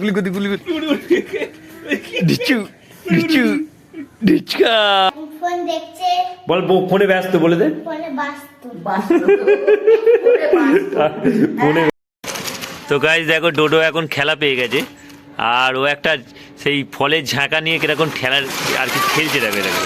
গুলি গুলি ডিচু ডিচু ডিচকা ফোন দেখছে। বল ফোনে ব্যস্ত বলে দে। ফোনে ব্যস্ত। ফোনে। তো গাইস দেখো ডোডো এখন খেলা পেয়ে গেছে আর ও একটা সেই ফলের ঝাঁকা নিয়ে কিরকম খেলার আর কি খেলছে দেখো দেখো।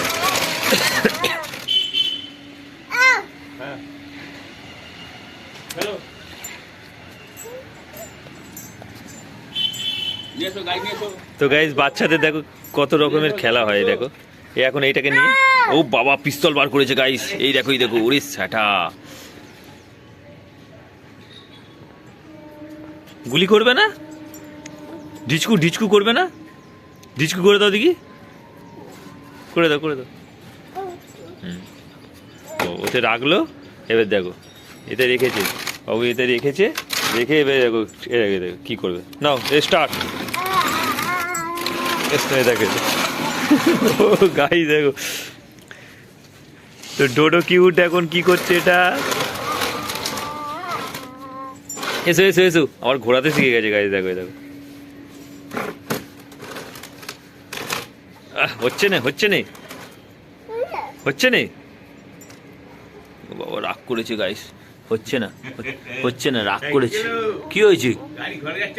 তো গাইস বাচ্চাদের দেখো কত রকমের খেলা হয় দেখো। এই এখন এইটাকে নিয়ে ও বাবা পিস্তল বার করেছে গাইস। এই দেখো ওরে ছাটা গুলি করবে না, ডিচকু ডিচকু করবে না, ডিচকু করে দাও দেখি, করে দাও করে দাও। ওতে রাখলো, এবার দেখো এতে রেখেছে বাবু, এতে রেখেছে, রেখে এবার দেখো কি করবে। নাও স্টার্ট। দেখে গাই দেখো তো ডোডো কিউট এখন কি করছে এটা। এসো এসো এসো, আমার ঘোরাতে শিখে গেছে গাইজ দেখো দেখো। হচ্ছে না হচ্ছে না হচ্ছে না, বাবা রাগ করেছে গাইস, হচ্ছে না হচ্ছে না, রাগ করেছে। কি হয়েছে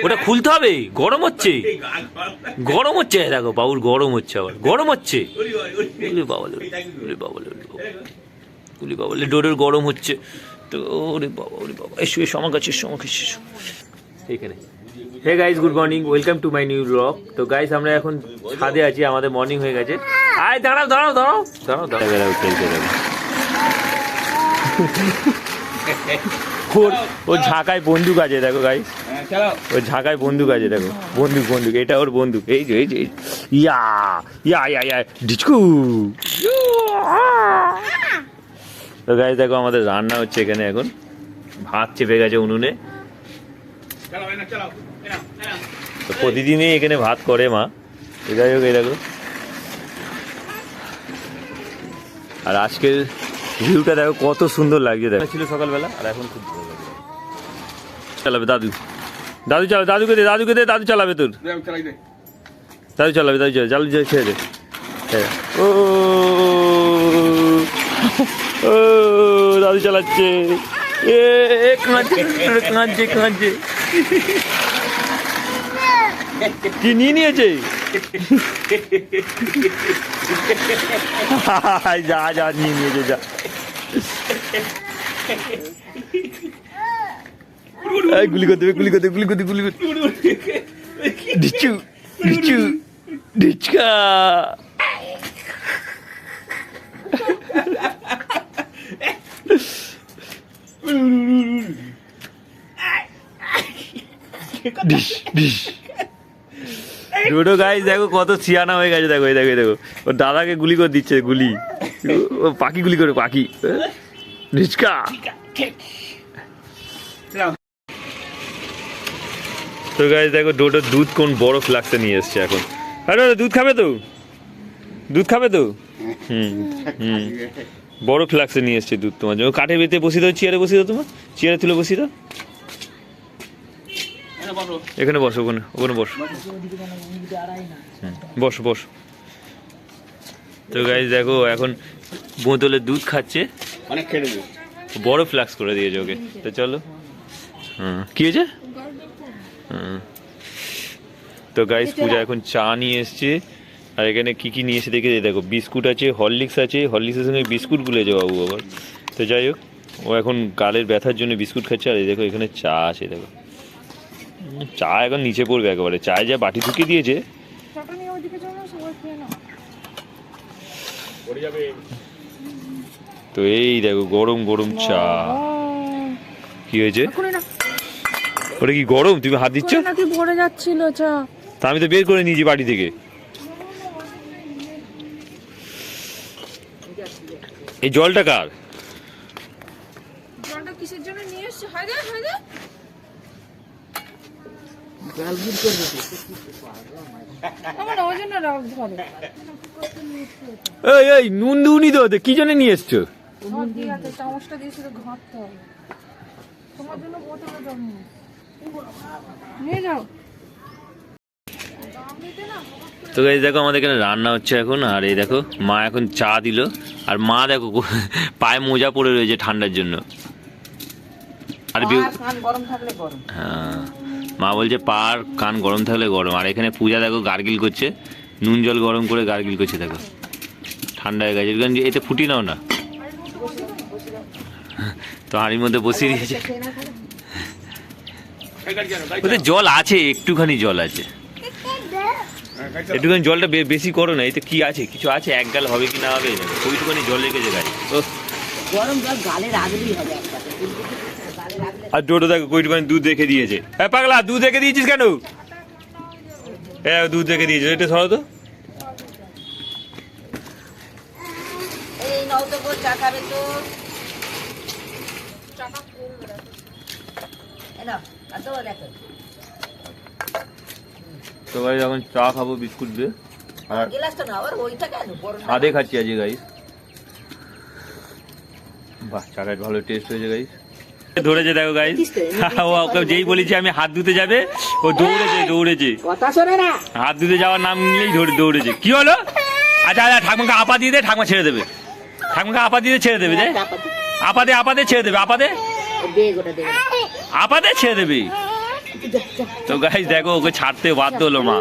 ওটা খুলতে হবে, গরম হচ্ছে গরম হচ্ছে দেখো বাবুর গরম হচ্ছে, আবার গরম হচ্ছে। ডোডোর গরম হচ্ছে তো ওরে বাবা এসো এসো আমার কাছে এসো, আমার কাছে এসো এখানে। Hey guys good morning, welcome to my new blog. তো গাইস আমরা এখন ছাদে আছি, আমাদের মর্নিং হয়ে গেছে। আয় দাঁড়াও দাঁড়াও দাঁড়াও দাঁড়াও দাঁড়াও খেলতে যাবে। ওর ঝাঁকায় বন্দুক আছে দেখো গাইস, ওর ঝাঁকায় বন্দুক আছে দেখো, বন্দুক বন্দুক, এটা ওর বন্দুক। এই যে এই যে ইয়া ইয়া ইয়া ইয়া ডিচকু। তো গাইস দেখো আমাদের রান্না হচ্ছে এখানে, এখন ভাত চেপে গেছে উনুনে। তো প্রতিদিনই এখানে ভাত করে মা। যাই হোক এই দেখো, আর আজকের ভিউটা দেখো কত সুন্দর লাগছে দেখো। ছিল সকালবেলা আর এখন খুব ভালো লাগছে। চালাবে দাদু, দাদু চালাবে, দাদুকে দে দাদুকে দে, দাদু চালাবে তোর, দাদু চালাবে, দাদু চালাবে, চালু ছেড়ে দে। ও ও দাদু চালাচ্ছে, এ কাঁদছে কাঁদছে কাঁদছে। কি নিয়ে নিয়েছে? যা যা নিয়ে নিয়েছে যা। গুলি করতে গুলি করতে গুলি করতে গুলি করতে ডিচু ডিচু ডিচকা। ডিশ ডিশ। ডোডো গাইস দেখো কত সিয়ানা হয়ে গেছে দেখো, এই দেখো এই দেখো ওর দাদাকে গুলি করে দিচ্ছে, গুলি ও পাখি গুলি করে, পাখি ডিচকা। তো গাইস দেখো ডোডো দুধ কোন বড় ফ্লাক্সে নিয়ে এসছে এখন। আরে দুধ খাবে তো, দুধ খাবে তো। হুম বড় ফ্লাক্সে নিয়ে এসছে দুধ তোমার জন্য। কাঠের ভিতরে বসিয়ে দাও, চেয়ারে বসিয়ে দাও, তোমার চেয়ারে তুলে বসিয়ে দাও। এখানে বসো, ওখানে ওখানে বসো, বসো বসো। তো গাইস দেখো এখন বোতলে দুধ খাচ্ছে, বড় ফ্লাক্স করে দিয়েছে ওকে। তো চলো কি হয়েছে। তো গাইস পূজা এখন চা নিয়ে এসছে, আর এখানে কি কি নিয়ে এসে দেখে দেখো, বিস্কুট আছে, হরলিক্স আছে, হরলিক্সের সঙ্গে বিস্কুট গুলেছে বাবু আবার। তো যাই হোক ও এখন গালের ব্যথার জন্য বিস্কুট খাচ্ছে, আর এই দেখো এখানে চা আছে দেখো। চা এখন নিচে পড়বে একেবারে, চায় যা বাটি ঢুকিয়ে দিয়েছে। তো এই দেখো গরম গরম চা। কি হয়েছে ওটা কি গরম, তুমি হাত দিচ্ছ? ভরে যাচ্ছিল চা, তা আমি তো বের করে নিয়েছি বাড়ি থেকে। এই জলটা কার? জলটা কিসের জন্য নিয়ে এসেছে? হায়দা হায়দা এই এই নুন দুনি তো কি জন্য নিয়ে এসছো? চামচটা দিয়েছিল ঘাঁটতে হবে তোমার জন্য, বোতলে নিয়ে যাও। তো গাইস দেখো আমাদের এখানে রান্না হচ্ছে এখন, আর এই দেখো মা এখন চা দিল, আর মা দেখো পায়ে মোজা পরে রয়েছে ঠান্ডার জন্য। আর গরম থাকলে গরম। হ্যাঁ, মা বলছে পার কান গরম থাকলে গরম। আর এখানে পূজা দেখো গার্গিল করছে, নুন জল গরম করে গার্গিল করছে দেখো, ঠান্ডা হয়ে গেছে। এতে ফুটি নাও না, তো হাঁড়ির মধ্যে বসিয়ে দিয়েছে। ওতে জল আছে, একটুখানি জল আছে, একটুখানি জলটা বেশি করো না। এতে কি আছে, কিছু আছে, এক গাল হবে কি না হবে, ওইটুখানি জল রেখেছে গাড়ি। গরম জল গালে রাখলেই হবে একসাথে। আর ডোটো দেখো ওইটুখানি দুধ রেখে দিয়েছে। হ্যাঁ পাগলা, দুধ রেখে দিয়েছিস কেন? হ্যাঁ দুধ রেখে দিয়েছে, এটা সরো তো। এই নাও তো বল চা খাবে তো। এই নাও, আর তো দেখো। তো গাইস এখন চা খাবো বিস্কুট দিয়ে, আর গ্লাসটা না আবার ওইটা কেন বড় না। সাদে খাচ্ছি আজকে গাইস। বাহ, চাটা ভালো টেস্ট হয়েছে গাইস। ধরেছে দেখো গাইস, ওকে যেই বলেছি আমি হাত ধুতে যাবে, ও দৌড়েছে। কথা শোনে না, হাত ধুতে যাওয়ার নাম নিলেই দৌড়েছে। কি হলো? আচ্ছা ঠাকুমাকে আপা দিয়ে দে, ঠাকুমা ছেড়ে দেবে। ঠাকুমাকে আপা দিয়ে ছেড়ে দেবে, আপাতে ছেড়ে দেবে, আপাতে ছেড়ে দেবে। তো গাইস দেখো ওকে ছাড়তে বাধ্য হলো মা।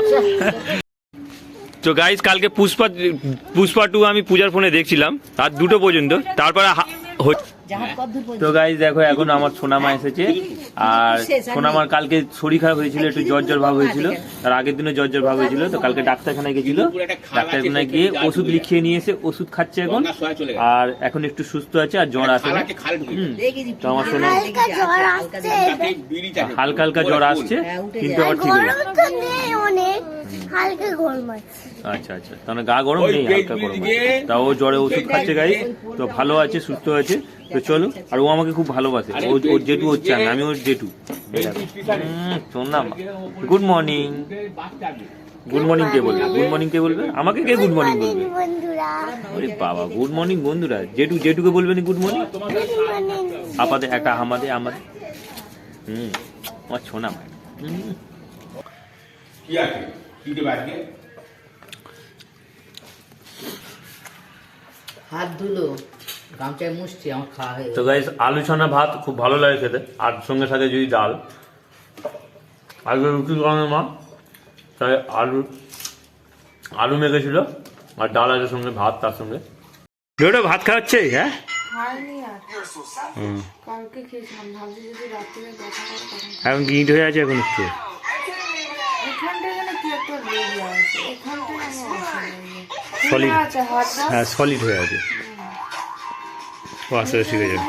তো গাইস কালকে পুষ্পা 2 আমি পূজার ফোনে দেখছিলাম রাত 2টো পর্যন্ত, তারপরে তো গাইস দেখো এখন আমার সোনামা এসেছে। আর সোনামার কালকে শরীর খারাপ হয়েছিল, একটু জ্বর ভাব হয়েছিল, তার আগের দিনও জ্বর ভাব হয়েছিল। তো কালকে ডাক্তারখানায় গেছিল, ডাক্তারখানায় গিয়ে ওষুধ লিখিয়ে নিয়ে এসে ওষুধ খাচ্ছে এখন, আর এখন একটু সুস্থ আছে, আর জ্বর আসে না। তো আমার সোনা হালকা হালকা জ্বর আসছে, কিন্তু আবার ঠিক হয়ে যাবে। আচ্ছা তাহলে গা গরম নেই, হালকা গরম আছে, তাও জ্বরে ওষুধ খাচ্ছে গাইস। তো ভালো আছে, সুস্থ আছে। তো চলো, আর ও আমাকে খুব ভালোবাসে, ওর জেঠু হচ্ছে আমি ওর জেঠু। শোন না, গুড মর্নিং কে বলবে? আমাকে কে গুড মর্নিং বলবে? ওরে বাবা, গুড মর্নিং বন্ধুরা। জেঠুকে বলবে না গুড মর্নিং? আপাতে একটা আমাদের আমার ছোনা ভাই। হাত ধুলো, গামছায় মুছছি, আমার খাওয়া হয়ে তো গাইস আলু ছানা ভাত খুব ভালো লাগে খেতে, আর সঙ্গে সাথে যদি ডাল। আগে রুটি গরমে মা তাই আলু মেখেছিল, আর ডাল আছে সঙ্গে, ভাত তার সঙ্গে। ভাত খাওয়াচ্ছে? হ্যাঁ খাইনি আর, কালকে খেয়েছিলাম, ভাবছি যদি রাত্রে দেখা করে তখন। এখন কি ইট হয়ে আছে এখন একটু? এখানটা যেন কি একটা লেগে আছে, এখানটা সলিড, আছে হাতটা। হ্যাঁ সলিড হয়ে আছে। ও আস্তে আস্তে শিখে যাবে,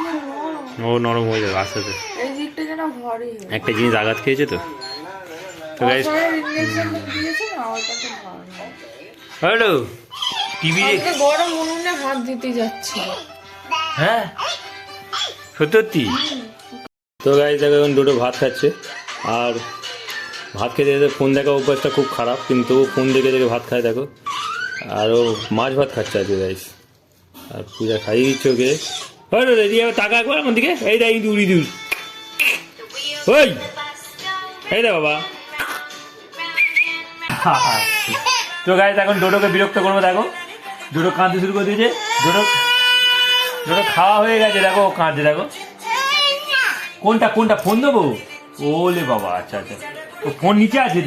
ও নরম হয়ে যাবে আস্তে আস্তে। এই দিকটা যেন ভারী, একটা জিনিস আঘাত খেয়েছে তো। তো গাইস ইঞ্জেকশন দিয়েছে না, ওটাতে ভালো। হ্যালো টিভি আজকে বড় উনুনে হাত দিতে যাচ্ছে। হ্যাঁ সত্যি। তো গাইস দেখো এখন দুটো ভাত খাচ্ছে, আর ভাত খেতে খেতে ফোন দেখা অভ্যাসটা খুব খারাপ, কিন্তু ফোন দেখে দেখে ভাত খায় দেখো। আর ও মাছ ভাত খাচ্ছে আজকে গাইস, আর পূজা খাইয়ে দিচ্ছে ওকে। হ্যালো রেডি হবে, টাকা একবার আমার দিকে, এই দেখ উড়ি দূর, ওই এই দে বাবা। তো গাইস এখন ডোডোকে বিরক্ত করবো, দেখো ডোডো কাঁদতে শুরু করে দিয়েছে। ডোডো খাওয়া হয়ে গেছে, দেখো কাঁদছে দেখো। কোনটা ফোন দেবো? ওলে বাবা, আচ্ছা তো ফোন নিচে আছে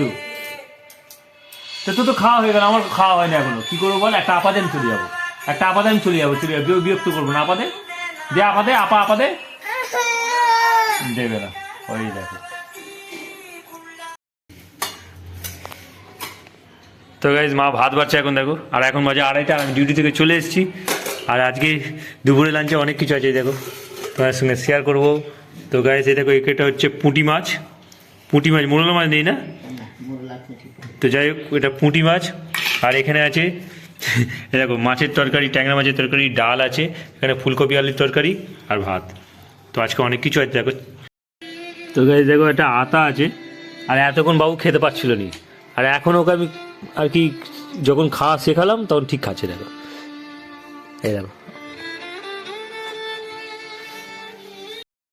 তো খাওয়া হয়ে গেল, আমার খাওয়া হয়নি এখনো। কি করবো বল? একটা আপাতে আমি চলে যাবো, বিরক্ত করবো না। আপাতে দে, আপাতে দেবে না, ওই দেখো। তো গাইজ মা ভাত বাড়ছে এখন দেখো, আর এখন বাজে 2:30, আমি ডিউটি থেকে চলে এসেছি। আর আজকে দুপুরে লাঞ্চে অনেক কিছু আছে দেখো, তোমার সঙ্গে শেয়ার করবো। তো গাইজ এই দেখো, এটা হচ্ছে পুঁটি মাছ, মোরলা মাছ নেই না? তো যাই হোক, এটা পুঁটি মাছ। আর এখানে আছে দেখো মাছের তরকারি, ট্যাংরা মাছের তরকারি, ডাল আছে, এখানে ফুলকপি আলুর তরকারি আর ভাত। তো আজকে অনেক কিছু আছে দেখো। তো গাইজ দেখো একটা আতা আছে, আর এতক্ষণ বাবু খেতে পারছিল না, আর এখন ওকে আমি আর কি যখন খাওয়া শেখালাম তখন ঠিক খাচ্ছে দেখো। এই দেখো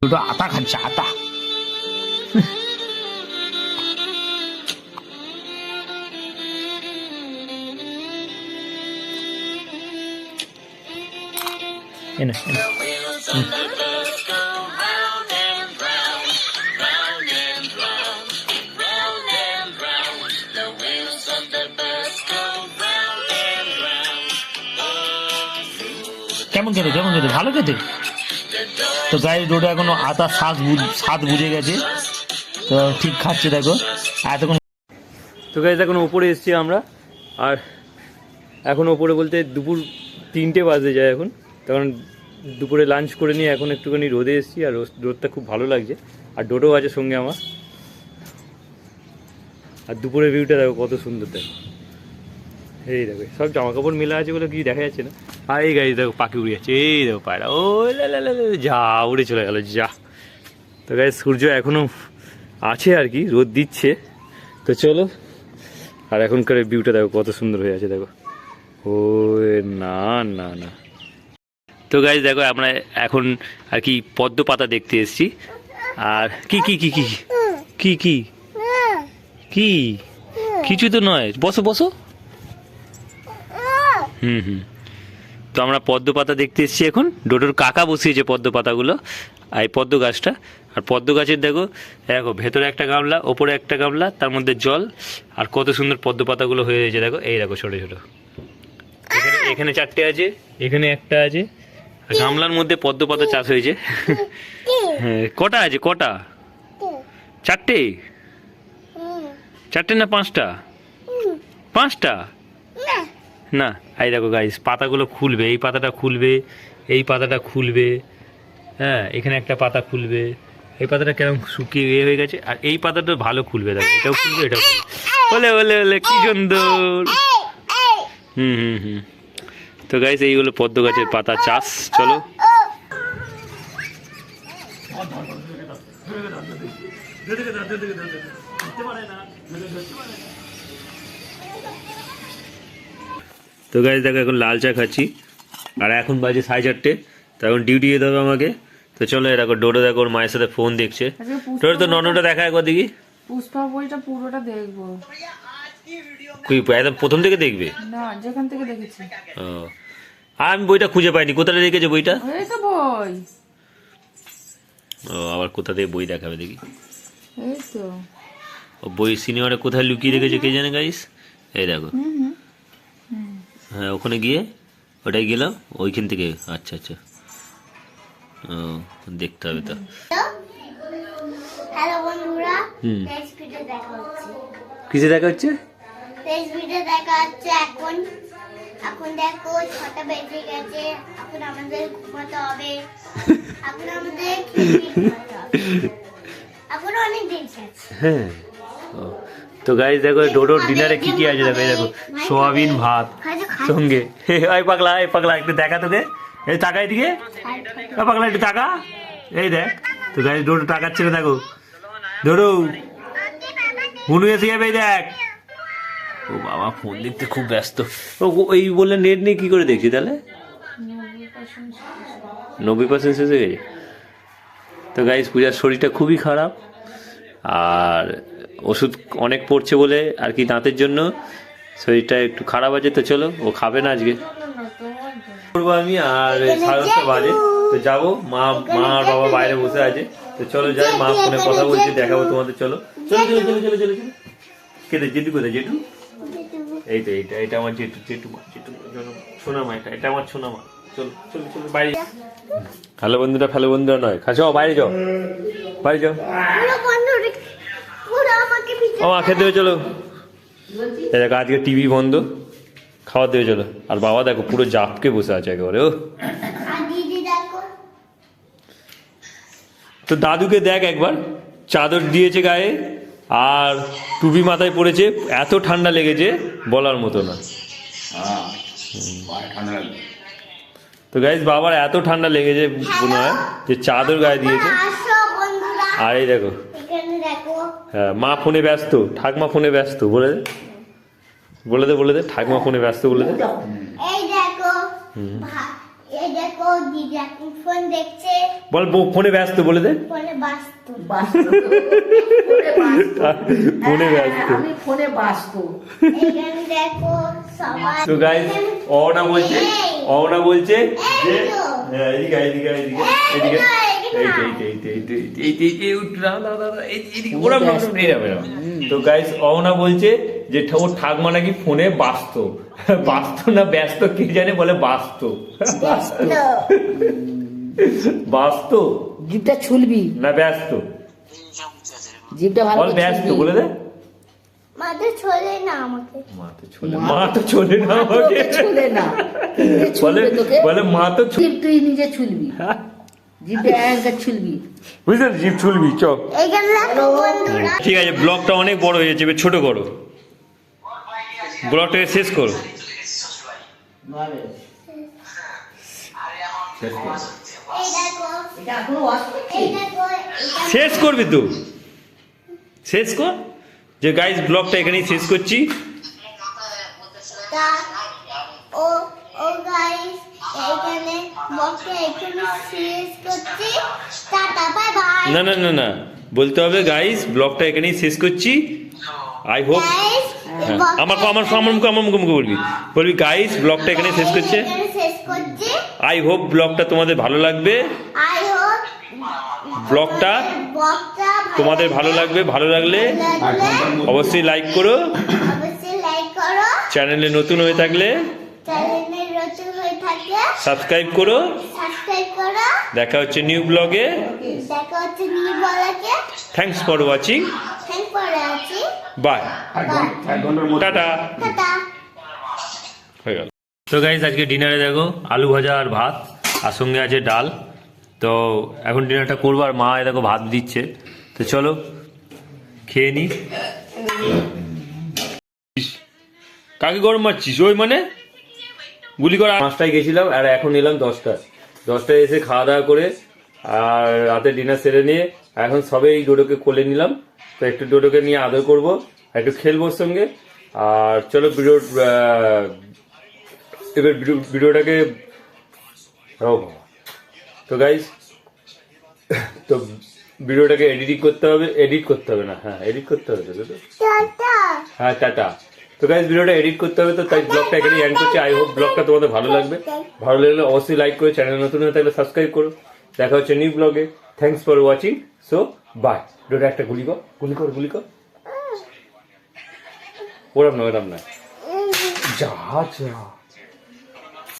দুটো আতা খাচ্ছে, আতা। এনে কেমন খেতে ভালো খেতে। তো গাইস ডোডো এখনো আতা স্বাদ বুঝে গেছে, তো ঠিক খাচ্ছে দেখো এতক্ষণ। তো গাইস এখন ওপরে এসেছি আমরা, আর এখন ওপরে বলতে দুপুর 3টে বাজে যায় এখন, তখন দুপুরে লাঞ্চ করে নিয়ে এখন একটুখানি রোদে এসেছি, আর রোদটা খুব ভালো লাগছে, আর ডোডো আছে সঙ্গে আমার। আর দুপুরের ভিউটা দেখো কত সুন্দর, দেখো এই দেখো সব জামা কাপড় মেলা আছে বলে কিছু দেখা যাচ্ছে না। আর এই গাড়ি দেখো পাখি উড়ে যাচ্ছে, এই দেখো পায়রা ও যা উড়ে চলে গেল যা। তো গাইস সূর্য এখনো আছে আর কি, রোদ দিচ্ছে, তো চলো। আর এখনকার ভিউটা দেখো কত সুন্দর হয়ে আছে দেখো, ও না না না। তো গাইস দেখো আমরা এখন আর কি পদ্ম পাতা দেখতে এসেছি, আর কি কি কি কি কি কি কি কিছু তো নয়, বসো বসো। তো আমরা পদ্ম পাতা দেখতে এসেছি এখন, ডোডোর কাকা বসিয়েছে পদ্ম পাতাগুলো, আর এই পদ্ম গাছটা। আর পদ্ম গাছের দেখো ভেতরে একটা গামলা, ওপরে একটা গামলা, তার মধ্যে জল, আর কত সুন্দর পদ্ম পাতাগুলো হয়ে গেছে দেখো, এই দেখো ছোটো ছোটো, এখানে 4টে আছে, এখানে একটা আছে, আর গামলার মধ্যে পদ্ম পাতা চাষ হয়েছে। হ্যাঁ কটা আছে, কটা? 4টে না 5টা? 5টা না। এই দেখো গাইস পাতাগুলো খুলবে, এই পাতাটা খুলবে, এই পাতাটা খুলবে, হ্যাঁ এখানে একটা পাতা খুলবে, এই পাতাটা কেমন শুকিয়ে হয়ে গেছে, আর এই পাতাটা ভালো খুলবে দেখো, এটাও খুলবে এটাও খুলবে, বলে বলে বলে কি সুন্দর। তো গাইস এই হলো পদ্ম গাছের পাতা চাষ। চলো তো গাইস দেখো এখন লাল চা খাচ্ছি, আর এখন বাজে 4:30, তো এখন ডিউটি যেতে হবে আমাকে। তো চলো দেখো ডোডো দেখো ওর মায়ের সাথে ফোন দেখছে, ডোডো তো ননটা দেখা একবার দেখি। পুষ্পা বইটা পুরোটা দেখবো, একদম প্রথম থেকে দেখবে না যেখান থেকে দেখেছি। ও আর আমি বইটা খুঁজে পাইনি, কোথায় রেখেছে বইটা? এই তো বই। ও আবার কোথা থেকে বই দেখাবে দেখি, এই তো ও বই সিনেমাটা কোথায় লুকিয়ে রেখেছে কে জানে গাইস। এই দেখো হ্যাঁ ওখানে গিয়ে ওটাই গেলাম ওইখান থেকে, আচ্ছা আচ্ছা ও দেখতে হবে তো। হ্যালো বন্ধুরা, নেক্সট ভিডিও দেখা হচ্ছে। কিসে দেখা হচ্ছে? নেক্সট ভিডিও দেখা হচ্ছে এখন দেখো 6টা বেজে গেছে, এখন আমাদের ঘুমাতে হবে, এখন আমাদের ঘুমাতে হবে, এখন অনেক দিন আছে। হ্যাঁ তো গাইস দেখো ডোডোর ডিনারে কি কি আছে দেখো, এই দেখো সোয়াবিন ভাত সঙ্গে, এই পাগলা একটু দেখা তোকে, এই টাকা এদিকে, পাগলা একটু টাকা, এই দেখ। তো গাইস ডোডো টাকাচ্ছে না দেখো, ডোডো হুনু এসে যাবে, এই দেখ। ও বাবা ফোন দেখতে খুব ব্যস্ত, ও এই বললে নেট নেই কি করে দেখছি তাহলে? 90% শেষ হয়ে গেছে। তো গাইস পূজার শরীরটা খুবই খারাপ, আর ওষুধ অনেক পড়ছে বলে আর কি দাঁতের জন্য শরীরটা একটু খারাপ আছে। তো চলো ও খাবে না আজকে, করবো আমি, আর 7:30 বাজে তো যাবো। মা আর বাবা বাইরে বসে আছে, তো চলো যাই, মা ফোনে কথা বলছে, দেখাবো তোমাদের। চলো চলো চলো চলো চলো চলো চলো। কেটে জেঠু কোথায়? জেঠু এই তো, এটা আমার জেঠু, সোনা মা, এটা আমার সোনা মা। চলো চলো চলো বাইরে। হ্যালো বন্ধুরা নয়, খাসো বাইরে যাও, বাইরে যাও। ও মা খেতে দেবে চলো, দেখো আজকে টিভি বন্ধ, খাওয়া দেবে চলো। আর বাবা দেখো পুরো জাপকে বসে আছে একেবারে। ও তো দাদুকে দেখ একবার, চাদর দিয়েছে গায়ে আর টুপি মাথায় পড়েছে, এত ঠান্ডা লেগেছে বলার মতো না। তো গাইস বাবার এত ঠান্ডা লেগেছে মনে হয় যে চাদর গায়ে দিয়েছে। আর এই দেখো হ্যাঁ মা ফোনে ব্যস্ত, ঠাকমা ফোনে ব্যস্ত, বলে দে ঠাকমা ফোনে ব্যস্ত বলে দে। দিদি এখন ফোন দেখছে, বল ফোনে ব্যস্ত বলে দে, ফোনে ব্যস্ত। ফোনে ব্যস্ত, আমি ফোনে ব্যস্ত। এখানে দেখো সবাই। তো গাইস অওনা বলছে যে হ্যাঁ, এদিকে এদিকে এদিকে এদিকে তো গাইস অহনা বলছে যে ওর ঠাকমা নাকি ফোনে ব্যস্ত না ব্যস্ত কে জানে, বলে ব্যস্ত জিভটা ছুলবি না ব্যস্ত, জিভটা ভালো বল করে ব্যস্ত ছুলবি। বলে দে। মাঝে ছোলে না আমাকে। মা তো চলে না আমাকে, তোকে ছুলে না, কে বলে ছুলবে তোকে? বলে মা তো জিভ তুই নিজে ছুলবি, জিভটা একবার ছুলবি। বুঝলি জিভ ছুলবি চ। এইখানে দেখো বন্ধুরা, ঠিক আছে, ব্লগটা অনেক বড় হয়ে যাচ্ছে, এবার ছোট করো, ব্লগটাকে শেষ করো। ভালো। এই দেখো, এটা এখনো ওয়াশ করছিস? এই দেখো, এটা শেষ করবি তো, শেষ কর। যে গাইস ব্লগটা এখানেই শেষ করছি। তা ও ও গাইস, এখানে বক্সটা এখানে শেষ করছি। টাটা, বাই বাই না না না না, বলতে হবে গাইস ব্লগটা এখানেই শেষ করছি। I hope guys. আমার মুখে বলবি গাইস ব্লগটা এখানে শেষ করছে। শেষ করছি। আই হোপ ব্লগটা তোমাদের ভালো লাগবে, আই হোপ ব্লগটা তোমাদের ভালো লাগবে। ভালো লাগলে অবশ্যই লাইক করো, অবশ্যই লাইক করো, চ্যানেলে নতুন হয়ে থাকলে চ্যানেলে নতুন হয়ে থাকলে সাবস্ক্রাইব করো। সাবস্ক্রাইব করো। দেখা হচ্ছে নিউ ব্লগে। দেখা হচ্ছে নিউ ব্লগে। Thanks for watching, thank for watching. Bye, tata. Tata. হয়ে গেল। তো গাইস আজকে ডিনারে দেখো আলু ভাজা আর ভাত, আর সঙ্গে আছে ডাল। তো এখন ডিনারটা করবো, আর মা দেখো ভাত দিচ্ছে। তো চলো খেয়ে নি। কাকে গরম মারছিস? ওই মানে গুলি করা। 5টায় গেছিলাম আর এখন এলাম 10টায় এসে খাওয়া দাওয়া করে আর রাতে ডিনার সেরে নিয়ে এখন সবে এই ডোডোকে কোলে নিলাম। তো একটু ডোডোকে নিয়ে আদর করবো, একটু খেলবো ওর সঙ্গে। আর চলো এবার ভিডিওটাকে তো গাইস, তো ভিডিওটাকে এডিট করতে হবে না, হ্যাঁ এডিট করতে হবে তো টাটা। হ্যাঁ টাটা। তো গাইস ভিডিওটা এডিট করতে হবে, তো তাই ব্লগটা এখানে এন্ড করছি। আই হোপ ব্লগটা তোমাদের ভালো লাগবে। ভালো লাগলে অবশ্যই লাইক করো, চ্যানেল নতুন হয়ে থাকলে সাবস্ক্রাইব করো। দেখা হচ্ছে নিউ ব্লগে। Thanks for watching, so bye. ভিডিওটা একটা গুলি কর। ওরম না যা